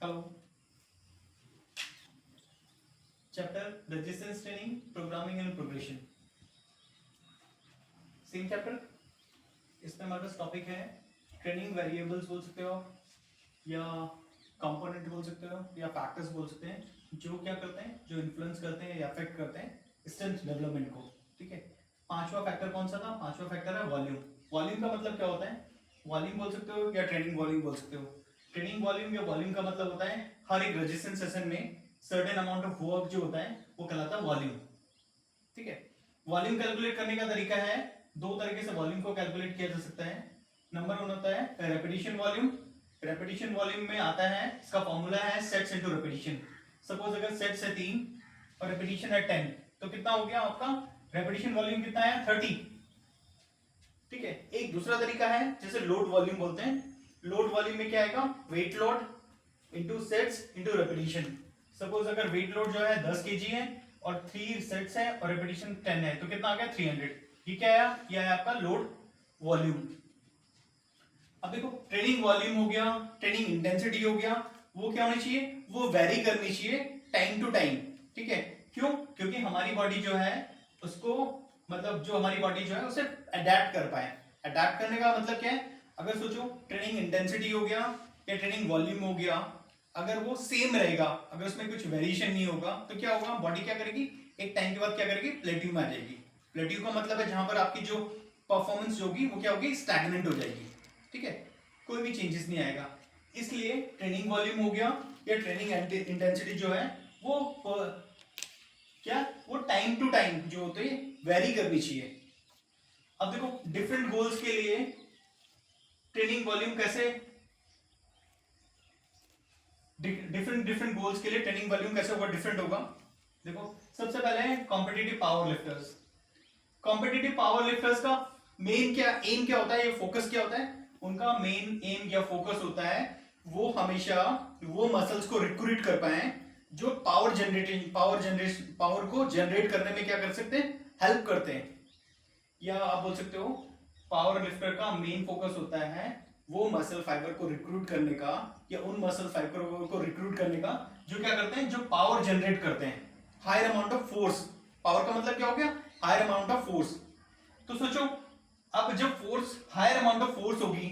Hello. Chapter Resistance Training, Programming and Progression. Same chapter. इसमें हमारे पास topic है training variables बोल सकते हो या कंपोनेंट बोल सकते हो या फैक्टर्स बोल सकते हैं जो क्या करते हैं, जो इन्फ्लुएंस करते हैं या अफेक्ट करते हैं स्ट्रेंथ डेवलपमेंट को. ठीक है. पांचवा फैक्टर कौन सा था? पांचवा फैक्टर है वॉल्यूम. वॉल्यूम का मतलब क्या होता है? वॉल्यूम बोल सकते हो या ट्रेनिंग वॉल्यूम बोल सकते हो. ट्रेनिंग वॉल्यूम या वॉल्यूम का मतलब होता है हर एक रेजिस्टेंस सेशन में सर्टेन अमाउंट ऑफ वर्क जो होता है वो कहलाता है वॉल्यूम. ठीक है. वॉल्यूम कैलकुलेट करने का तरीका है, दो तरीके से वॉल्यूम को कैलकुलेट किया जा सकता है. नंबर वन होता है रेपिटेशन वॉल्यूम. रेपिटेशन वॉल्यूम में आता है, इसका फॉर्मूला है सेट्स इनटू रेपिटेशन. सपोज अगर सेट्स है 3 और रेपिटेशन है 10 तो कितना हो गया आपका रेपिटेशन वॉल्यूम? कितना है? 30. ठीक है. एक दूसरा तरीका है जैसे लोड वॉल्यूम बोलते हैं. लोड वॉल्यूम में क्या आएगा? Weight load into sets into repetition. Suppose अगर वेट लोड जो है 10 kg है और 3 सेट्स है और रेपिटेशन 10 है तो कितना आ गया? 300. ये क्या आया? ये है आपका लोड वॉल्यूम. अब देखो ट्रेनिंग वॉल्यूम हो गया, ट्रेनिंग इंटेंसिटी हो गया, वो क्या होनी चाहिए? वो वेरी करनी चाहिए टाइम टू टाइम. ठीक है. क्यों? क्योंकि हमारी बॉडी जो है उसको मतलब जो हमारी बॉडी जो है उसे अडेप्ट कर पाए. अडेप्ट करने का मतलब क्या है? अगर सोचो ट्रेनिंग इंटेंसिटी हो गया या ट्रेनिंग वॉल्यूम हो गया, अगर वो सेम रहेगा, अगर उसमें कुछ वेरिएशन नहीं होगा तो क्या होगा? बॉडी क्या करेगी? एक टाइम के बाद क्या करेगी? प्लेट्यू में आ जाएगी. प्लेट्यू का मतलब है जहां पर आपकी जो परफॉर्मेंस होगी वो क्या होगी? स्टैग्नेंट हो जाएगी. ठीक है. कोई भी चेंजेस नहीं आएगा. इसलिए ट्रेनिंग वॉल्यूम हो गया या ट्रेनिंग इंटेंसिटी जो है वो क्या वो टाइम टू टाइम जो होते है वेरी करनी चाहिए. अब देखो डिफरेंट गोल्स के लिए ट्रेनिंग वॉल्यूम कैसे डिफरेंट गोल्स के लिए ट्रेनिंग वॉल्यूम कैसे होगा? डिफरेंट होगा. देखो सबसे पहले है competitive power lifters. Competitive power lifters का मेन क्या एम क्या होता है, ये फोकस क्या होता है? उनका मेन एम या फोकस होता है वो हमेशा वो मसल्स को रिक्रूट कर पाए जो पावर को जनरेट करने में क्या कर सकते हैं? हेल्प करते हैं. या आप बोल सकते हो पावर लिफ्टर का मेन फोकस होता है वो मसल फाइबर को रिक्रूट करने का या उन मसल फाइबर को रिक्रूट करने का जो क्या करते हैं? जो पावर जनरेट करते हैं, higher amount of force. Power का मतलब क्या हो गया? Higher amount of force. तो सोचो अब जब force higher amount of force होगी,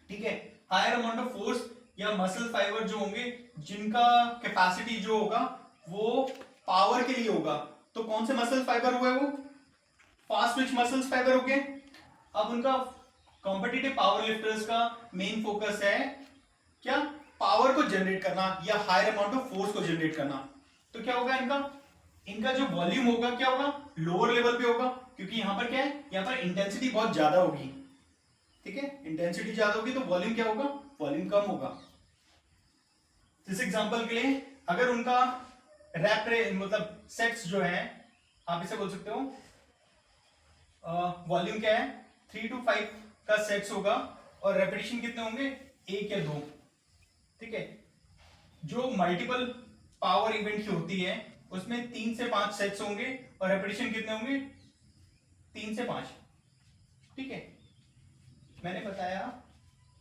ठीक है, हायर अमाउंट ऑफ फोर्स या मसल फाइबर जो होंगे जिनका कैपेसिटी जो होगा वो पावर के लिए होगा, तो कौन से मसल फाइबर हुए? वो फास्ट ट्विच मसल्स फाइबर हो गए. अब उनका कॉम्पिटिटिव पावर लिफ्टर्स का मेन फोकस है क्या? पावर को जनरेट करना या हायर अमाउंट ऑफ फोर्स को जनरेट करना. तो क्या होगा इनका जो वॉल्यूम होगा क्या होगा? लोअर लेवल पे होगा, क्योंकि यहां पर क्या है? यहां पर इंटेंसिटी बहुत ज्यादा होगी. ठीक है. इंटेंसिटी ज्यादा होगी तो वॉल्यूम क्या होगा? वॉल्यूम कम होगा. इस एग्जांपल के लिए अगर उनका मतलब सेट्स जो है आप इसे बोल सकते हो वॉल्यूम क्या है? 3 to 5 का सेट्स होगा और रेपिटेशन कितने होंगे? 1 या 2. ठीक है. जो मल्टीपल पावर इवेंट की होती है उसमें 3 से 5 सेट्स होंगे और रेपिटेशन कितने होंगे? 3 से 5. ठीक है. मैंने बताया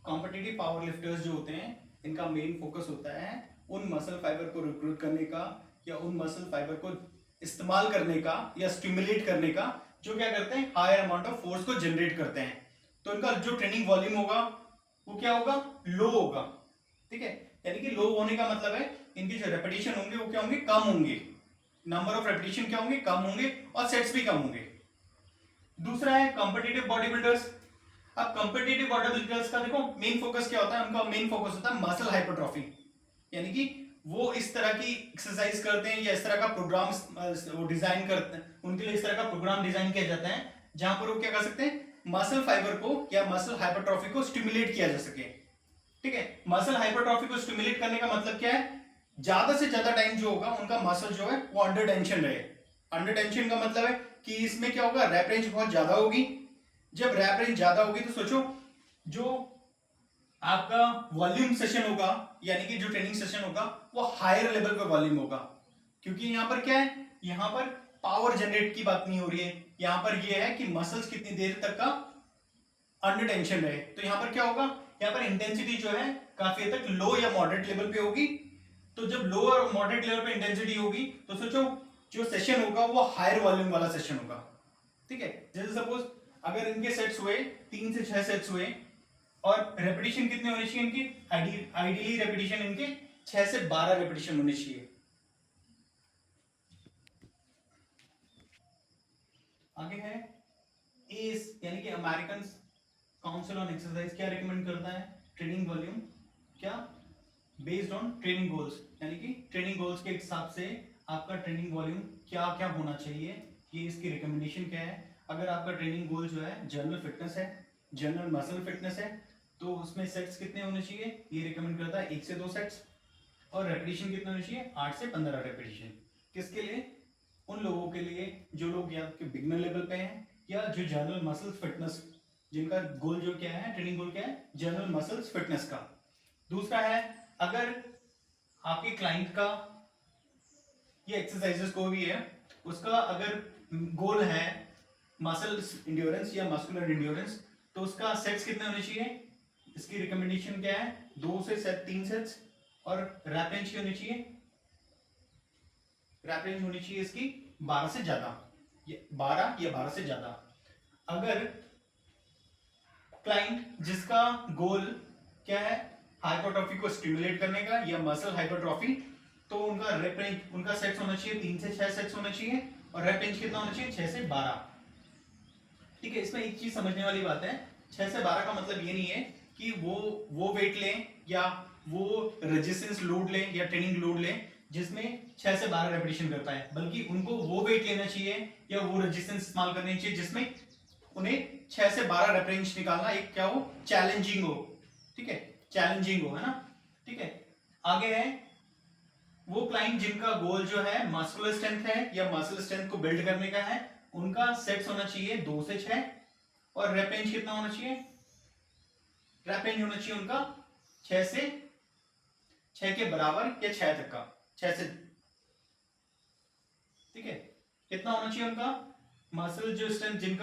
कॉम्पिटिटिव पावर लिफ्टर्स जो होते हैं इनका मेन फोकस होता है उन मसल फाइबर को रिक्रूट करने का या उन मसल फाइबर को इस्तेमाल करने का या स्टिमुलेट करने का जो क्या करते हैं? हायर अमाउंट ऑफ फोर्स को जनरेट करते हैं. तो इनका जो ट्रेनिंग वॉल्यूम होगा वो क्या होगा? लो होगा. ठीक है. यानी कि लो होने का मतलब है इनके जो रेपिटेशन होंगे वो क्या होंगे? कम होंगे. नंबर ऑफ रेपिटेशन क्या होंगे? कम होंगे और सेट्स भी कम होंगे. दूसरा है कॉम्पिटिटिव बॉडी बिल्डर्स. अब कॉम्पिटिटिव बॉडी बिल्डर्स का देखो मेन फोकस क्या होता है? उनका मेन फोकस होता है मसल हाइपरट्रॉफी. यानी कि वो इस तरह की एक्सरसाइज करते हैं या इस तरह का प्रोग्राम वो डिजाइन करते हैं, उनके लिए इस तरह का प्रोग्राम डिजाइन किया जाता है जहां पर वो क्या कर सकते हैं? मसल फाइबर को या मसल हाइपरट्रॉफी को स्टिमुलेट किया जा सके. ठीक है. मसल हाइपरट्रॉफी को स्टिमुलेट करने का मतलब क्या है? ज्यादा से ज्यादा टाइम जो होगा उनका मसल जो है वो अंडर टेंशन रहे. अंडर टेंशन का मतलब है कि इसमें क्या होगा? रैप रेंज बहुत ज्यादा होगी. जब रैप रेंज ज्यादा होगी तो सोचो जो आपका वॉल्यूम सेशन होगा यानी कि जो ट्रेनिंग सेशन होगा वो हायर लेवल पे वॉल्यूम होगा, क्योंकि यहां पर क्या है? यहां पर पावर जनरेट की बात नहीं हो रही है. यहां पर ये है कि मसल्स कितनी देर तक का अंडर टेंशन रहे. तो यहां पर क्या होगा? यहाँ पर इंटेंसिटी जो है काफी हद तक लो या मॉडरेट लेवल पे होगी। तो जब लो और मॉडरेट लेवल पे इंटेंसिटी होगी तो सोचो जो सेशन होगा वो हायर वॉल्यूम वाला सेशन होगा, ठीक है। जैसे सपोज अगर इनके सेट्स हुए 3 से 6 सेट्स हुए और रेपिटेशन कितने होने चाहिए इनकी, आइडियली रेपिटेशन इनके 6 से 12 रेपिटेशन होने चाहिए। आगे है एस यानी कि अमेरिकन काउंसिल ऑन एक्सरसाइज क्या रिकमेंड करता है, ट्रेनिंग वॉल्यूम क्या बेस्ड ऑन ट्रेनिंग गोल्स, यानी कि ट्रेनिंग गोल्स के हिसाब से आपका ट्रेनिंग वॉल्यूम क्या क्या होना चाहिए, ये इसकी रिकमेंडेशन क्या है। अगर आपका ट्रेनिंग गोल जो है जनरल फिटनेस है, जनरल मसल फिटनेस है, तो उसमें सेट्स कितने होने चाहिए, ये रिकमेंड करता है 1 से 2 सेट्स, और रेपिटेशन कितने होने चाहिए 8 से 15 रेपिटेशन। किसके लिए, उन लोगों के लिए जो लोग या आपके बिगनर लेवल पे हैं या जो जनरल मसल फिटनेस, जिनका गोल जो क्या है, ट्रेनिंग गोल क्या है, जनरल मसल्स फिटनेस का। दूसरा है अगर आपके क्लाइंट का ये एक्सरसाइजेस को भी है, उसका अगर गोल है मसल इंड्योरेंस या मस्कुलर इंड्योरेंस, तो उसका सेट्स कितने होने चाहिए, इसकी रिकमेंडेशन क्या है 2 से 3 सेट्स, और रैप रेंज की होनी चाहिए, रैप रेंज होनी चाहिए इसकी 12 से ज्यादा, 12 या 12 से ज्यादा। अगर क्लाइंट जिसका गोल क्या है हाइपरट्रॉफी को स्टिमुलेट करने का या मसल हाइपरट्रॉफी, तो उनका रैप रेंज, उनका सेट्स होना चाहिए 3 से 6 सेट्स होने चाहिए, और रैप रेंज कितना होना चाहिए 6 से 12। ठीक है, इसमें एक चीज समझने वाली बात है, 6 से 12 का मतलब ये नहीं है कि वो वेट लें या वो रेजिस्टेंस लोड लें या ट्रेनिंग लोड लें जिसमें 6 से 12 रेपिटेशन करता है, बल्कि उनको वो वेट लेना चाहिए या वो रेजिस्टेंस इस्तेमाल करनी चाहिए जिसमें उन्हें 6 से 12 रेप रेंज निकालना एक क्या हो, चैलेंजिंग हो। ठीक है, चैलेंजिंग हो, है ना। ठीक है, आगे है वो क्लाइंट जिनका गोल जो है मस्कुलर स्ट्रेंथ है या मसल स्ट्रेंथ को बिल्ड करने का है, उनका सेट्स होना चाहिए 2 से 6, और रेप रेंज कितना होना चाहिए, रेप रेंज होना चाहिए उनका 6 के बराबर या 6 तक का, 6 से, ठीक है। कितना होना चाहिए उनका मसल जो स्ट्रेंथ, जिन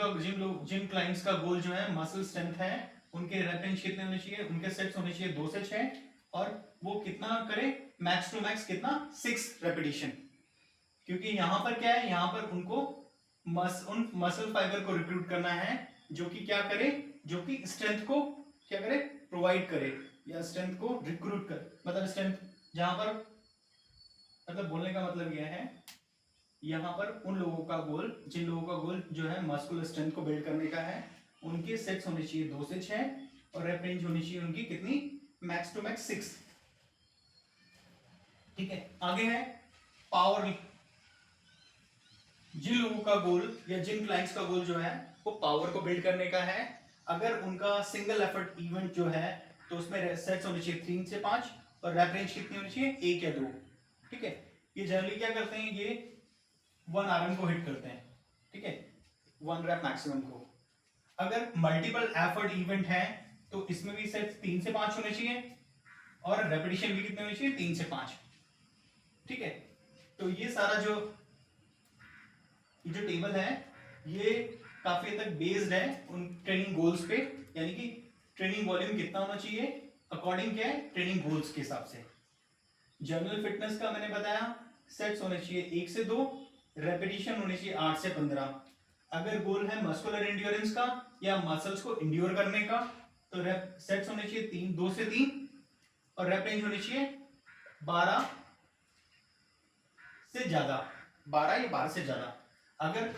क्लाइंट्स का गोल जो है मसल स्ट्रेंथ है, उनके रेप रेंज कितने होने चाहिए, उनके सेट्स होने चाहिए 2 से 6, और वो कितना करे, मैक्स टू मैक्स कितना 6 रेपिटेशन। क्योंकि यहां पर क्या है, यहां पर उनको उन मसल फाइबर को रिक्रूट करना है जो कि क्या करे, जो कि स्ट्रेंथ को क्या करे, प्रोवाइड करे, या स्ट्रेंथ को रिक्रूट करे, मतलब स्ट्रेंथ जहां पर, मतलब बोलने का मतलब यह है यहां पर उन लोगों का गोल, जिन लोगों का गोल जो है मस्कुलर स्ट्रेंथ को बिल्ड करने का है, उनके सेट्स होने चाहिए 2 से 6, और रेप रेंज होनी चाहिए उनकी कितनी, मैक्स टू मैक्स 6। ठीक है, आगे है पावर। जिन लोगों का गोल या जिन क्लाइंट्स का गोल जो है वो पावर को बिल्ड करने का है, अगर उनका सिंगल एफर्ट इवेंट जो है तो उसमें सेट्स होने चाहिए 3 से 5, और रेप रेंज कितनी होनी चाहिए 1 या 2। ठीक है, ये जनरली क्या करते हैं, ये 1 RM को हिट करते हैं, ठीक है, 1 रैप मैक्सिमम को। अगर मल्टीपल एफर्ट इवेंट है तो इसमें भी सेट्स 3 से 5 होने चाहिए, और रेपिटेशन भी कितने होने चाहिए 3 से 5। ठीक है, तो ये सारा जो टेबल है ये काफी हद तक बेस्ड है उन ट्रेनिंग गोल्स पे, यानी कि ट्रेनिंग वॉल्यूम कितना होना चाहिए अकॉर्डिंग क्या है ट्रेनिंग गोल्स के हिसाब से। जनरल फिटनेस का मैंने बताया सेट्स होने चाहिए 1 से 2, रेपिटेशन होनी चाहिए 8 से 15। अगर गोल है मस्कुलर एंड्योरेंस का या मसल्स को इंड्योर करने का, तो सेट्स होने चाहिए 2 से 3, और रेप रेंज होनी चाहिए 12 से ज्यादा, 12 या 12 से ज्यादा। अगर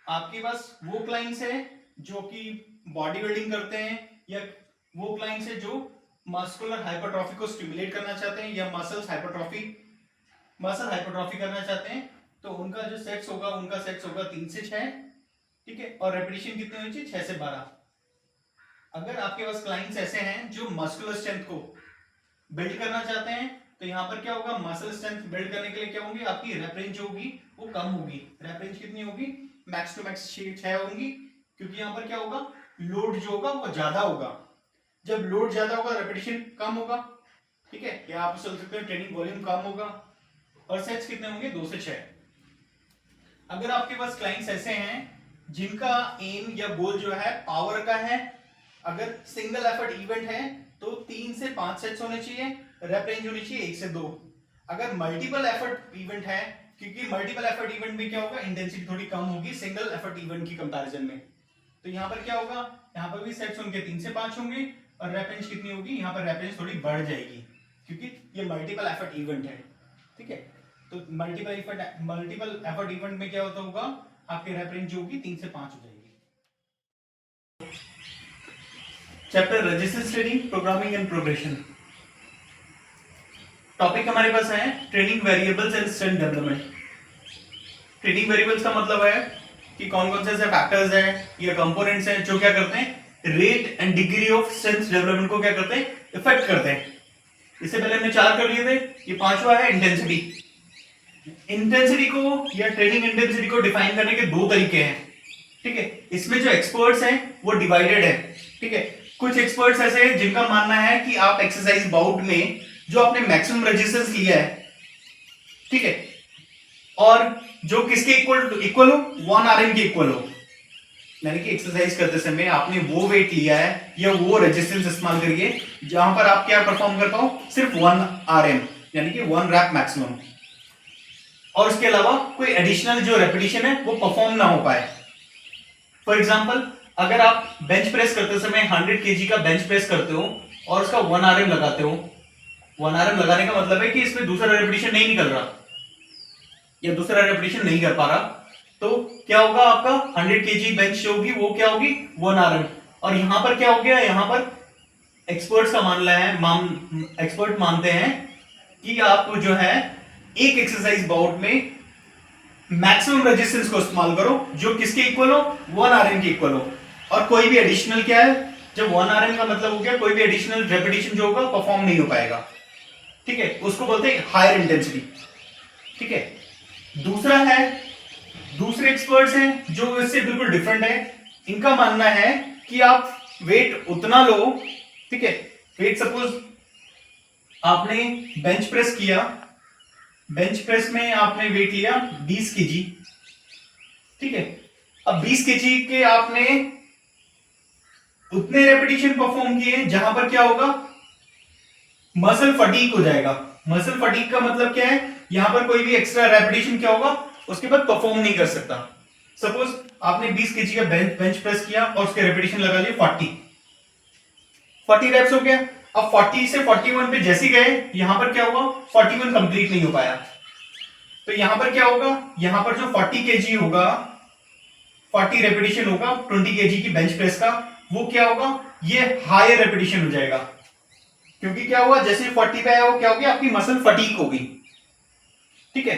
आपके पास वो क्लाइंट्स है जो कि बॉडी बिल्डिंग करते हैं, या वो क्लाइंट्स है जो मस्कुलर हाइपरट्रॉफी को स्टिमुलेट करना चाहते हैं, या मसल हाइपरट्रॉफी करना चाहते हैं, तो उनका जो सेट्स होगा, उनका सेट्स होगा 3 से 6, ठीक है, और रेपिटेशन कितनी होनी चाहिए 6 से 12। अगर आपके पास क्लाइंट्स ऐसे हैं जो मस्कुलर स्ट्रेंथ को बिल्ड करना चाहते हैं, तो यहां पर क्या होगा, मसल स्ट्रेंथ बिल्ड करने के लिए क्या होंगी, आपकी रेप रेंज होगी वो कम होगी। रेप रेंज कितनी होगी, मैक्स टू मैक्स 6 होंगी, क्योंकि यहां पर क्या होगा, लोड जो होगा वो ज्यादा होगा। जब लोड ज्यादा होगा रेपिटेशन कम होगा, ठीक है, या आप सोच सकते हो ट्रेनिंग वॉल्यूम कम होगा, और सेट्स कितने होंगे 2 से 6। अगर आपके पास क्लाइंट्स ऐसे हैं जिनका एम या गोल जो है पावर का है, अगर सिंगल एफर्ट इवेंट है तो 3 से 5 सेट्स होने चाहिए, रेप रेंज होनी चाहिए 1 से 2। अगर मल्टीपल एफर्ट इवेंट है, क्योंकि मल्टीपल एफर्ट इवेंट में क्या होगा, इंटेंसिटी थोड़ी कम होगी सिंगल एफर्ट इवेंट की कंपैरिजन में। तो यहाँ पर क्या होगा, यहाँ पर भी सेट्स उनके 3 से 5 होंगे और रेप रेंज कितनी होगी, यहाँ पर रेप रेंज थोड़ी बढ़ जाएगी क्योंकि ये मल्टीपल एफर्ट इवेंट है। ठीक है, तो मल्टीपल एफर्ट इवेंट में क्या होता होगा, आपके रेप रेंज जो होगी 3 से 5 हो जाएगी। Chapter register training, programming and progression. Topic हमारे पास है training variables and strength development. Training variables का मतलब है कि कौन कौन से ऐसे फैक्टर्स हैं या कंपोनेंट्स हैं जो क्या करते हैं, rate and degree of strength development को क्या करते हैं, इफेक्ट करते हैं। इससे पहले हमने 4 कर लिए थे, ये 5वां है इंटेंसिटी। इंटेंसिटी को या ट्रेनिंग इंटेंसिटी को डिफाइन करने के 2 तरीके हैं। ठीक है, इसमें जो एक्सपर्ट्स हैं वो डिवाइडेड है। ठीक है, कुछ एक्सपर्ट्स ऐसे हैं जिनका मानना है कि आप एक्सरसाइज बाउट में जो आपने मैक्सिमम रेजिस्टेंस लिया है, ठीक है, और जो किसके इक्वल हो, 1 RM के इक्वल हो, यानी कि एक्सरसाइज करते समय आपने वो वेट लिया है या वो रेजिस्टेंस इस्तेमाल करिए जहां पर आप क्या परफॉर्म कर पाओ, सिर्फ 1 RM यानी कि 1 रैप मैक्सिमम, और उसके अलावा कोई एडिशनल जो रेपिटेशन है वो परफॉर्म ना हो पाए। फॉर एग्जांपल, अगर आप बेंच प्रेस करते समय 100 kg का बेंच प्रेस करते हो और उसका 1 RM लगाते हो, 1 RM लगाने का मतलब है कि इसमें दूसरा रेपिटेशन नहीं निकल रहा या दूसरा रेपिटेशन नहीं कर पा रहा, तो क्या होगा, आपका 100 kg बेंच जो होगी वो क्या होगी, 1 RM। और यहां पर क्या हो गया, यहां पर एक्सपर्ट्स का मानना है, एक्सपर्ट मानते हैं कि आप जो है एक एक्सरसाइज बाउट में मैक्सिमम रेजिस्टेंस को इस्तेमाल करो जो किसके इक्वल हो, 1 RM के इक्वल हो, और कोई भी एडिशनल क्या है, जब 1 RM का मतलब हो गया कोई भी एडिशनल रेपिटेशन जो होगा परफॉर्म नहीं हो पाएगा। ठीक है, उसको बोलते हैं हायर इंटेंसिटी। ठीक है, दूसरा है, दूसरे एक्सपर्ट्स हैं जो इससे बिल्कुल डिफरेंट है। इनका मानना है कि आप वेट उतना लो, ठीक है, वेट सपोज आपने बेंच प्रेस किया, बेंच प्रेस में आपने वेट लिया 20 kg, ठीक है, अब 20 kg के आपने उतने रेपिटेशन परफॉर्म किए जहां पर क्या होगा, मसल फटीग हो जाएगा। मसल फटीग का मतलब क्या है, यहां पर कोई भी एक्स्ट्रा रेपिटेशन क्या होगा, उसके बाद परफॉर्म नहीं कर सकता। सपोज आपने 20 kg का बेंच प्रेस किया और उसके रेपिटेशन लगा लिए 40 रेप्स हो गया। अब 40 से 41 पे जैसे गए, यहां पर क्या होगा, 41 कंप्लीट नहीं हो पाया, तो यहां पर क्या होगा, यहां पर जो 40 kg होगा, 40 रेपिटेशन होगा 20 kg की बेंच प्रेस का, वो क्या होगा, ये हायर रेपिटेशन हो जाएगा, क्योंकि क्या हुआ, जैसे 40 पे आया वो क्या हो गया, आपकी मसल फटीग हो गई। ठीक है,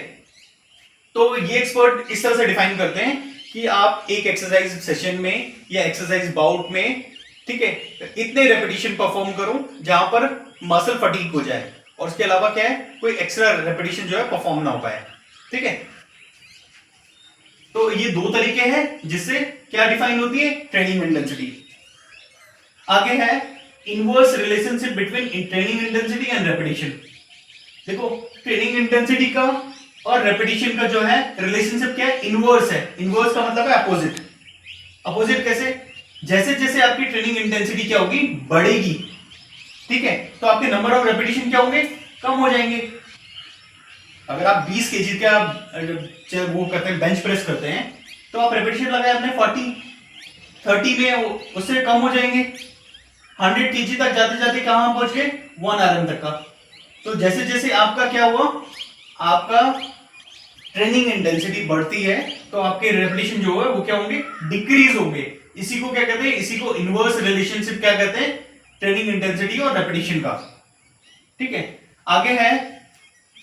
तो ये एक्सपर्ट इस तरह से डिफाइन करते हैं कि आप एक एक्सरसाइज सेशन में या एक्सरसाइज बाउट में, ठीक है, इतने रेपिटेशन परफॉर्म करो जहां पर मसल फटीग हो जाए, और उसके अलावा क्या है, कोई एक्स्ट्रा रेपिटेशन जो है परफॉर्म ना हो पाए। ठीक है, तो ये 2 तरीके हैं जिससे क्या डिफाइन होती है, ट्रेनिंग इंटेंसिटी। आगे है inverse relationship between training intensity and repetition. देखो, ट्रेनिंग इंटेंसिटी का और रेपिटेशन का जो है रिलेशनशिप क्या है, इनवर्स है। इनवर्स का मतलब है अपोजिट। अपोजिट कैसे, जैसे जैसे आपकी ट्रेनिंग इंटेंसिटी क्या होगी, बढ़ेगी, ठीक है, तो आपके नंबर ऑफ रेपिटेशन क्या होंगे, कम हो जाएंगे। अगर आप 20 kg का वो करते हैं, बेंच प्रेस करते हैं, तो आप रेपिटेशन लगाए आपने 30 में उससे कम हो जाएंगे। 100 kg तक जाते जाते कहां पहुंच गए, 1 RM तक का। तो जैसे जैसे आपका क्या हुआ, आपका ट्रेनिंग इंटेंसिटी बढ़ती है, तो आपके रेपिटेशन जो है वो क्या होंगे, डिक्रीज होंगे। इसी को क्या कहते हैं, इसी को इनवर्स रिलेशनशिप क्या कहते हैं, ट्रेनिंग इंटेंसिटी और रेपिटेशन का। ठीक है, आगे है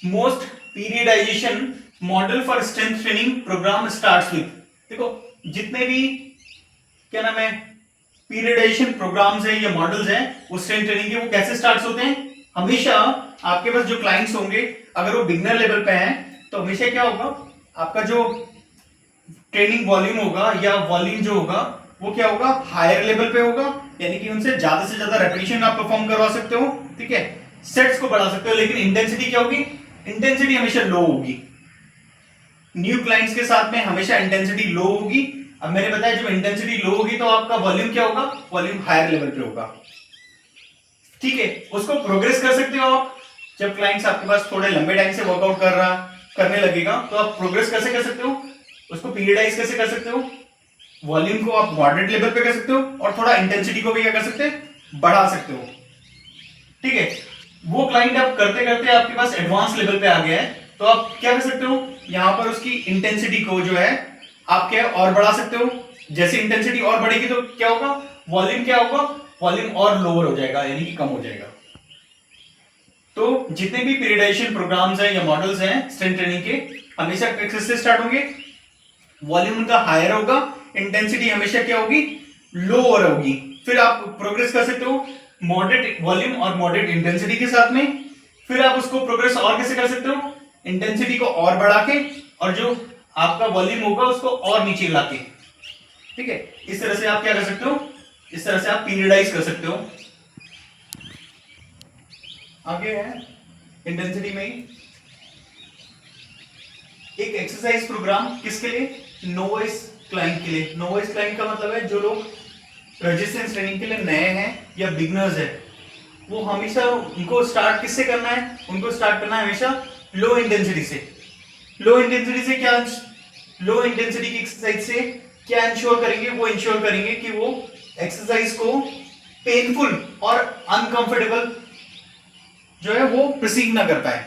most periodisation model for strength training programme starts with. देखो, जितने भी क्या नाम है पीरियडाइजेशन प्रोग्राम्स है या मॉडल्स हैं वो स्ट्रेंथ ट्रेनिंग के, वो कैसे स्टार्ट होते हैं, हमेशा आपके पास जो क्लाइंट्स होंगे अगर वो बिगनर लेवल पे हैं, तो हमेशा क्या होगा, आपका जो ट्रेनिंग वॉल्यूम होगा या वॉल्यूम जो होगा वो क्या होगा, हायर लेवल पे होगा, यानी कि उनसे ज्यादा से ज्यादा रेपिटेशन आप परफॉर्म करवा सकते हो। ठीक है, सेट्स को बढ़ा सकते हो, लेकिन इंटेंसिटी क्या होगी, इंटेंसिटी हमेशा लो होगी। न्यू क्लाइंट्स के साथ में हमेशा इंटेंसिटी लो होगी, अब मैंने बताया जब इंटेंसिटी लो होगी तो आपका वॉल्यूम क्या होगा, वॉल्यूम हायर लेवल पे होगा। ठीक है, उसको प्रोग्रेस कर सकते हो आप। जब क्लाइंट्स आपके पास थोड़े लंबे टाइम से वर्कआउट करने लगेगा तो आप प्रोग्रेस कैसे कर सकते हो, उसको पीरियडाइज कैसे कर सकते हो, वॉल्यूम को आप मॉडरेट लेवल पे कर सकते हो और थोड़ा इंटेंसिटी को भी क्या कर सकते हैं, बढ़ा सकते हो। ठीक है, वो क्लाइंट आप करते करते आपके पास एडवांस लेवल पे आ गया है तो आप क्या कर सकते हो, यहां पर उसकी इंटेंसिटी को जो है आप क्या और बढ़ा सकते हो। जैसे इंटेंसिटी और बढ़ेगी तो क्या होगा, वॉल्यूम क्या होगा, वॉल्यूम और लोअर हो जाएगा, यानी कि कम हो जाएगा। तो जितने भी पीरियडाइजेशन प्रोग्राम्स हैं या मॉडल्स हैं स्ट्रेंथ ट्रेनिंग के, हमेशा एक्सेस से स्टार्ट होंगे, वॉल्यूम उनका हायर होगा, इंटेंसिटी हमेशा क्या होगी, लोअर होगी। फिर आप प्रोग्रेस कर सकते हो मॉडरेट वॉल्यूम और मॉडरेट इंटेंसिटी के साथ में। फिर आप उसको प्रोग्रेस और कैसे कर सकते हो, इंटेंसिटी को और बढ़ा के और जो आपका वॉल्यूम होगा उसको और नीचे ला के। ठीक है, इस तरह से आप क्या कर सकते हो, इस तरह से आप पीरियडाइज कर सकते हो। आगे है इंटेंसिटी में एक एक्सरसाइज प्रोग्राम, किसके लिए, नोवाइस क्लाइंट के लिए। नोवाइस क्लाइंट का मतलब है जो लोग रेजिस्टेंस ट्रेनिंग के लिए नए हैं या बिगनर्स है, वो हमेशा उनको स्टार्ट किससे करना है, उनको स्टार्ट करना है हमेशा लो इंटेंसिटी से। लो इंटेंसिटी से क्या, लो इंटेंसिटी की एक्सरसाइज से क्या इंश्योर करेंगे, वो इंश्योर करेंगे कि वो एक्सरसाइज को पेनफुल और अनकंफर्टेबल जो है वो परसीव ना कर पाए।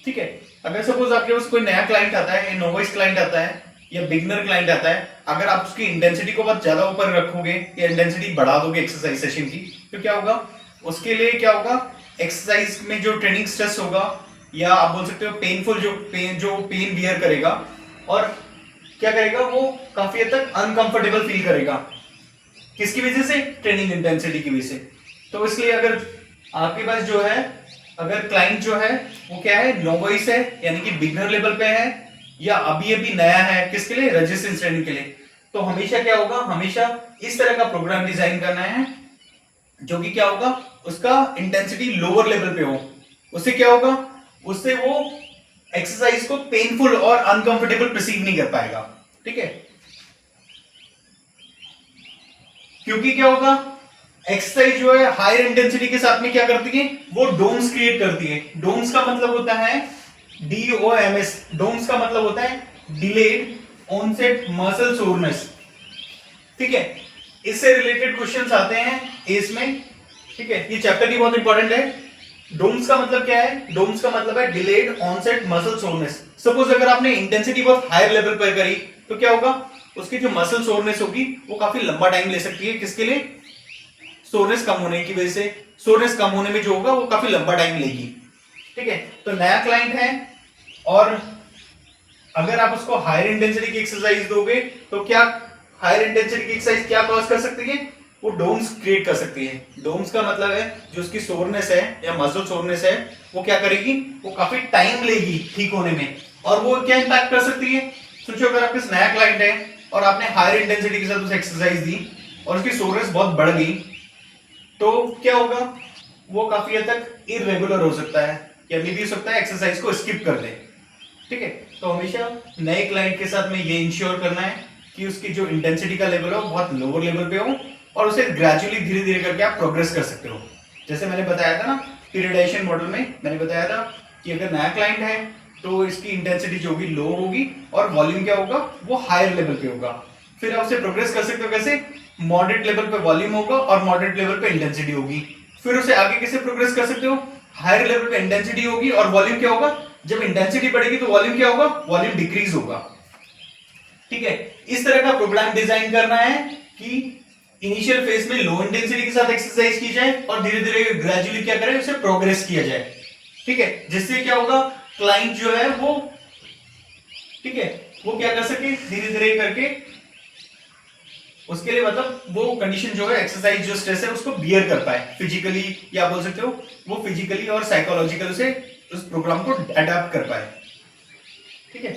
ठीक है, अगर सपोज आपके पास कोई नया क्लाइंट आता है, नोवाइस क्लाइंट आता है या बिगनर क्लाइंट आता है, अगर आप उसकी इंटेंसिटी को बहुत ज्यादा ऊपर रखोगे या इंटेंसिटी बढ़ा दोगे एक्सरसाइज सेशन की, तो क्या होगा, उसके लिए क्या होगा, एक्सरसाइज में जो ट्रेनिंग स्ट्रेस होगा या आप बोल सकते हो पेनफुल जो पेन बियर करेगा और क्या करेगा, वो काफी हद तक अनकंफर्टेबल फील करेगा। किसकी वजह से, ट्रेनिंग इंटेंसिटी की वजह से। तो इसलिए अगर आपके पास जो है, अगर क्लाइंट जो है वो क्या है, नोवाइस है यानी कि बिगनर लेवल पे है या अभी अभी नया है, किसके लिए, रेजिस्टेंस ट्रेनिंग के लिए, तो हमेशा क्या होगा, हमेशा इस तरह का प्रोग्राम डिजाइन करना है जो कि क्या होगा, उसका इंटेंसिटी लोअर लेवल पे हो। उससे क्या होगा, उससे वो एक्सरसाइज को पेनफुल और अनकंफर्टेबल परसीव नहीं कर पाएगा। ठीक है, क्योंकि क्या होगा, एक्सरसाइज जो है हायर इंटेंसिटी के साथ में क्या करती है, वो डोम्स क्रिएट करती है। डोम्स का मतलब होता है DOMS, डोम्स का मतलब होता है डिलेड ऑनसेट मसल सोरनेस। ठीक है, इससे रिलेटेड क्वेश्चंस आते हैं इसमें। ठीक है, ये चैप्टर भी बहुत इंपॉर्टेंट है। डोम्स का मतलब क्या है, डोम्स का मतलब है delayed onset muscle soreness. Suppose अगर आपने इंटेंसिटी बहुत हायर लेवल पर करी तो क्या होगा, उसकी जो मसल सोरनेस होगी वो काफी लंबा टाइम ले सकती है। किसके लिए, सोरनेस कम होने की वजह से, सोरनेस कम होने में जो होगा वो काफी लंबा टाइम लेगी। ठीक है, तो नया क्लाइंट है और अगर आप उसको हायर इंटेंसिटी की एक्सरसाइज दोगे तो क्या हायर इंटेंसिटी की एक्सरसाइज क्या कॉज कर सकती है, वो डोम्स क्रिएट कर सकती है। डोम्स का मतलब है जो उसकी सोरनेस है या मसल सोरनेस है वो क्या करेगी, वो काफी टाइम लेगी ठीक होने में, और वो क्या इंपैक्ट कर सकती है। सोचो अगर आपके नया क्लाइंट है और आपने हायर इंटेंसिटी के साथ उसे एक्सरसाइज दी और उसकी सोरनेस बहुत बढ़ गई तो क्या होगा, वो काफी हद तक इरेगुलर हो सकता है या भी हो सकता है एक्सरसाइज को स्किप कर दे। ठीक है, तो हमेशा नए क्लाइंट के साथ में ये इंश्योर करना है कि उसकी जो इंटेंसिटी का लेवल हो बहुत लोअर लेवल पे हो और उसे ग्रेजुअली धीरे धीरे करके आप प्रोग्रेस कर सकते हो। जैसे मैंने बताया था ना पीरियडाइजेशन मॉडल में, मैंने बताया था कि अगर नया क्लाइंट है तो इसकी इंटेंसिटी जो होगी लो होगी और वॉल्यूम क्या होगा, वो हायर लेवल पे होगा। फिर आप उसे प्रोग्रेस कर सकते हो कैसे, मॉडरेट लेवल पे वॉल्यूम होगा और मॉडरेट लेवल पे इंटेंसिटी होगी। फिर उसे आगे कैसे प्रोग्रेस कर सकते हो, हायर लेवल पे इंटेंसिटी होगी और वॉल्यूम क्या होगा, जब इंटेंसिटी बढ़ेगी तो वॉल्यूम क्या होगा, वॉल्यूम डिक्रीज होगा। ठीक है, इस तरह का प्रोग्राम डिजाइन करना है कि इनिशियल फेज में लो इंटेंसिटी के साथ एक्सरसाइज की जाए और धीरे धीरे ग्रेजुअली क्या करें, उसे प्रोग्रेस किया जाए। ठीक है, जिससे क्या होगा, क्लाइंट जो है वो, ठीक है, वो क्या कर सके, धीरे धीरे करके उसके लिए मतलब वो कंडीशन जो है एक्सरसाइज जो स्ट्रेस है उसको बियर कर पाए फिजिकली, या बोल सकते हो वो फिजिकली और साइकोलॉजिकल से उस प्रोग्राम को अडॉप्ट कर पाए। ठीक है,